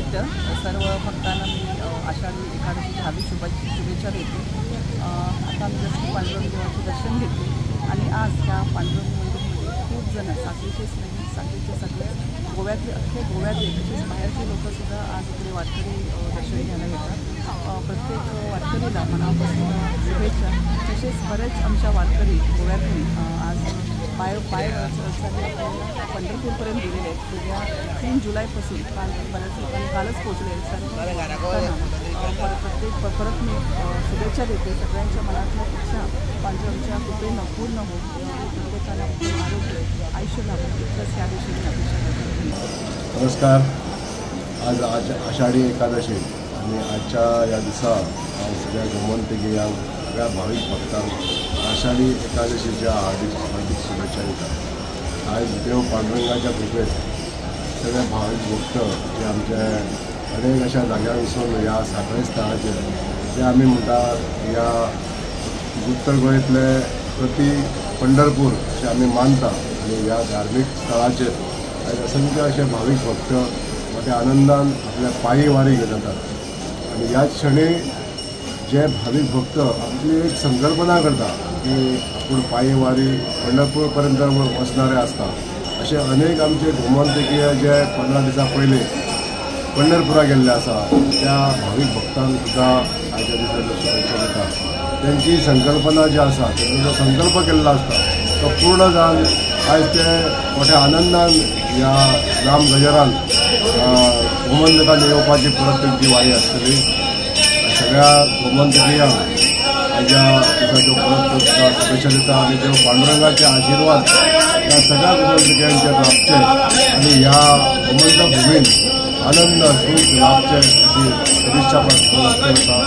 सर्व भक्तांना मी आषाढी एकादशीच्या हार्दिक शुभेच्छा देते। आता मी जसं पांडुरंग देवाचे दर्शन घेतले आणि आज त्या पांडुरंग मंदिरमध्ये खूप जण साखळीचेच नाही, साखळीचे सगळे गोव्यातले अख्खे गोव्यातले तसेच बाहेरचे लोकंसुद्धा आज इकडे वारकरी दर्शन घ्यायला येतात। प्रत्येक वारकरीला मनापासून शुभेच्छा। तसेच बरेच आमच्या वारकरी गोव्यातून आज पाय पंढरपूरपर्यंत गेलेले आहेत। उद्या 3 जुलैपासून बऱ्याच लोकांनी कालच पोहोचले सर्व प्रत्येक परत मी शुभेच्छा देते। सगळ्यांच्या मनातल्या इच्छा पांडुरंगाच्या कृपेनं पूर्ण हो, प्रत्येकाला आरोग्य आयुष्य लाभो इतकंच या दिवशी अपेक्षा करते। नमस्कार। आज आषाढी एकादशी आणि आजच्या या दिसा सगळ्या गोमंतकीयांक सगळ्या भाविक भक्तांक आषाढी एकादशीच्या हार्दिक शुभेच्छा देतात। आज देव पांडुरंगाच्या कृपेत सगळे भाविक भक्त जे आमचे अनेक अशा जाग्यांसून ह्या साखळे स्थळाचेर जे आमी म्हणटा ह्या उत्तर गोंयतले प्रति पंढरपूर अशें आमी मानता आनी ह्या धार्मीक स्थळाचेर असंख्य अशे भाविक भक्त मोठ्या आनंदान आपल्या पायी वारी घेत जातात। आणि ह्याच क्षणी जे भाविक भक्त आपली एक संकल्पना करता की आपण पायी वारी पंढरपूरपर्यंत वचणारे असता। असे अनेक आमचे गोमंतकीय जे 15 दिसा पयलीं पंढरपुरा गेल्ले आसा त्या भाविक भक्तांक सुद्दां आयच्या दिसाच्यो शुभेच्छा दिता। त्यांची संकल्पना जी आसा त्यांनी जो संकल्प केल्लो आसता तो पूर्ण जावन आज ते मोठ्या आनंदान ह्या राम गजरान गोमंतकान येवपाची परत त्यांची वारी आसतली। सगळ्या गोमंतकीयांक आयच्या दिसाच्यो परत शुभेच्छा दिता आनी देव पांडुरंगाचे आशिर्वाद ह्या सगळ्या गोमंतकीयांचेर लाभचे आनी ह्या गोमंतक भुमीन आनंद सूख लाभचे अशी शुभेच्छा प्रार्थना करता।